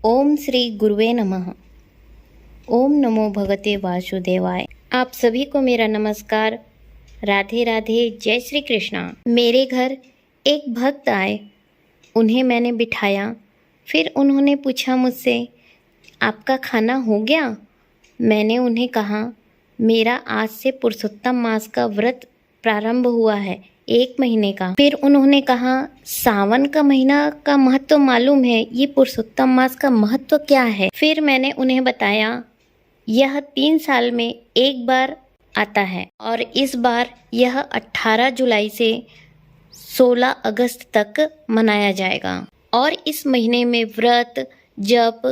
ओम श्री गुरुवे नमः। ओम नमो भगवते वासुदेवाय। आप सभी को मेरा नमस्कार। राधे राधे, जय श्री कृष्णा। मेरे घर एक भक्त आए, उन्हें मैंने बिठाया। फिर उन्होंने पूछा मुझसे, आपका खाना हो गया? मैंने उन्हें कहा, मेरा आज से पुरुषोत्तम मास का व्रत प्रारंभ हुआ है, 1 महीने का। फिर उन्होंने कहा, सावन का महीना का महत्व मालूम है, ये पुरुषोत्तम मास का महत्व क्या है? फिर मैंने उन्हें बताया, यह 3 साल में एक बार आता है और इस बार यह 18 जुलाई से 16 अगस्त तक मनाया जाएगा। और इस महीने में व्रत, जप,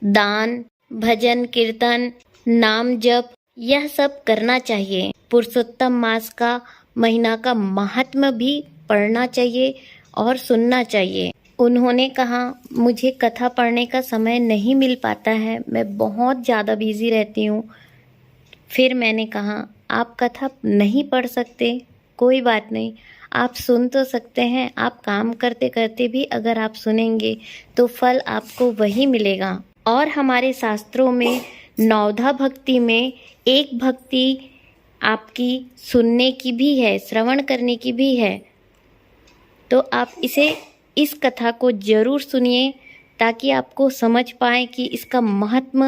दान, भजन, कीर्तन, नाम जप, यह सब करना चाहिए। पुरुषोत्तम मास का महीना का महात्म्य भी पढ़ना चाहिए और सुनना चाहिए। उन्होंने कहा, मुझे कथा पढ़ने का समय नहीं मिल पाता है, मैं बहुत ज़्यादा बिजी रहती हूँ। फिर मैंने कहा, आप कथा नहीं पढ़ सकते, कोई बात नहीं, आप सुन तो सकते हैं। आप काम करते करते भी अगर आप सुनेंगे तो फल आपको वही मिलेगा। और हमारे शास्त्रों में नवधा भक्ति में एक भक्ति आपकी सुनने की भी है, श्रवण करने की भी है। तो आप इस कथा को जरूर सुनिए ताकि आपको समझ पाए कि इसका महत्व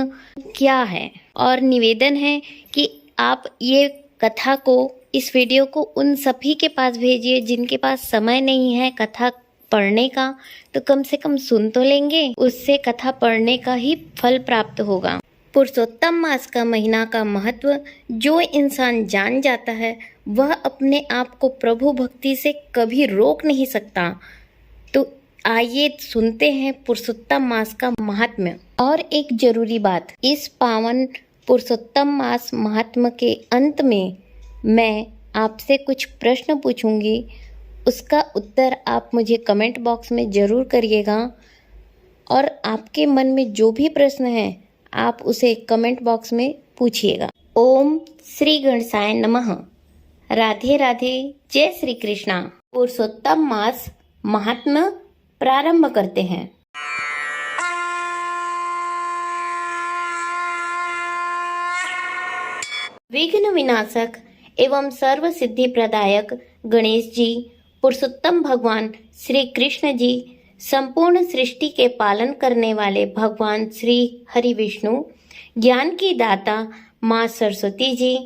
क्या है। और निवेदन है कि आप ये कथा को, इस वीडियो को उन सभी के पास भेजिए जिनके पास समय नहीं है कथा पढ़ने का, तो कम से कम सुन तो लेंगे, उससे कथा पढ़ने का ही फल प्राप्त होगा। पुरुषोत्तम मास का महीना का महत्व जो इंसान जान जाता है वह अपने आप को प्रभु भक्ति से कभी रोक नहीं सकता। तो आइए सुनते हैं पुरुषोत्तम मास का महात्म्य। और एक जरूरी बात, इस पावन पुरुषोत्तम मास महात्म्य के अंत में मैं आपसे कुछ प्रश्न पूछूंगी, उसका उत्तर आप मुझे कमेंट बॉक्स में ज़रूर करिएगा। और आपके मन में जो भी प्रश्न है आप उसे कमेंट बॉक्स में पूछिएगा। ओम श्री गणेशाय नमः। राधे राधे, जय श्री कृष्णा। पुरुषोत्तम मास महात्म्य प्रारंभ करते हैं। विघ्न विनाशक एवं सर्व सिद्धि प्रदायक गणेश जी, पुरुषोत्तम भगवान श्री कृष्ण जी, संपूर्ण सृष्टि के पालन करने वाले भगवान श्री हरि विष्णु, ज्ञान की दाता माँ सरस्वती जी,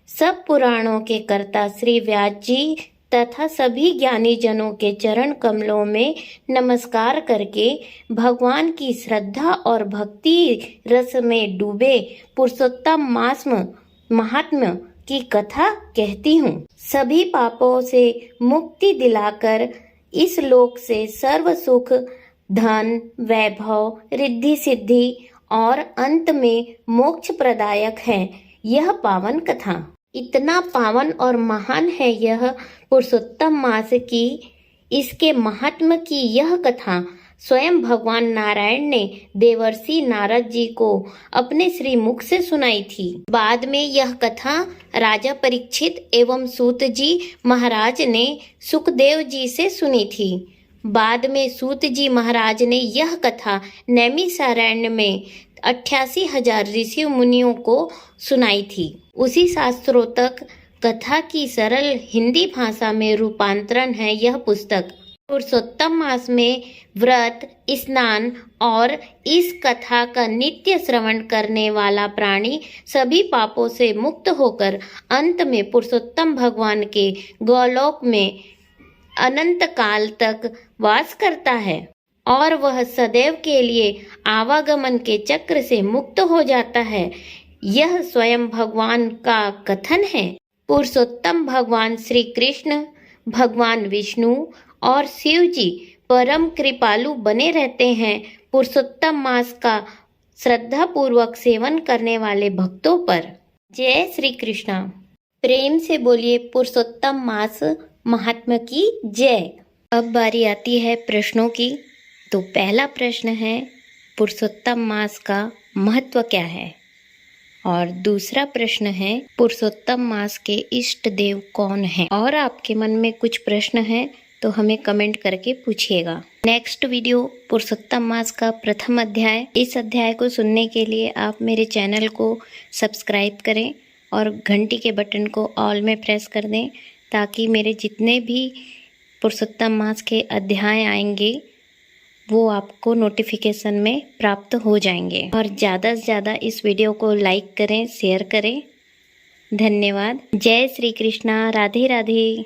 सब पुराणों के कर्ता श्री व्यास जी तथा सभी ज्ञानी जनों के चरण कमलों में नमस्कार करके भगवान की श्रद्धा और भक्ति रस में डूबे पुरुषोत्तम मास महात्म्य की कथा कहती हूँ। सभी पापों से मुक्ति दिलाकर इस लोक से सर्व सुख, धन, वैभव, रिद्धि सिद्धि और अंत में मोक्ष प्रदायक है यह पावन कथा। इतना पावन और महान है यह पुरुषोत्तम मास की, इसके महात्म्य की यह कथा स्वयं भगवान नारायण ने देवर्षि नारद जी को अपने श्री मुख से सुनाई थी। बाद में यह कथा राजा परीक्षित एवं सूत जी महाराज ने सुखदेव जी से सुनी थी। बाद में सूत जी महाराज ने यह कथा नैमिषारण्य में 88,000 ऋषि मुनियों को सुनाई थी। उसी शास्त्रों तक कथा की सरल हिंदी भाषा में रूपांतरण है यह पुस्तक। पुरुषोत्तम मास में व्रत, स्नान और इस कथा का नित्य श्रवण करने वाला प्राणी सभी पापों से मुक्त होकर अंत में पुरुषोत्तम भगवान के गोलोक में अनंत काल तक वास करता है और वह सदैव के लिए आवागमन के चक्र से मुक्त हो जाता है। यह स्वयं भगवान का कथन है। पुरुषोत्तम भगवान श्री कृष्ण, भगवान विष्णु और शिव जी परम कृपालु बने रहते हैं पुरुषोत्तम मास का श्रद्धा पूर्वक सेवन करने वाले भक्तों पर। जय श्री कृष्णा। प्रेम से बोलिए पुरुषोत्तम मास महात्म्य की जय। अब बारी आती है प्रश्नों की। तो पहला प्रश्न है, पुरुषोत्तम मास का महत्व क्या है? और दूसरा प्रश्न है, पुरुषोत्तम मास के इष्ट देव कौन हैं? और आपके मन में कुछ प्रश्न है तो हमें कमेंट करके पूछिएगा। नेक्स्ट वीडियो पुरुषोत्तम मास का प्रथम अध्याय। इस अध्याय को सुनने के लिए आप मेरे चैनल को सब्सक्राइब करें और घंटी के बटन को ऑल में प्रेस कर दें, ताकि मेरे जितने भी पुरुषोत्तम मास के अध्याय आएंगे वो आपको नोटिफिकेशन में प्राप्त हो जाएंगे। और ज़्यादा से ज़्यादा इस वीडियो को लाइक करें, शेयर करें। धन्यवाद। जय श्री कृष्णा। राधे राधे।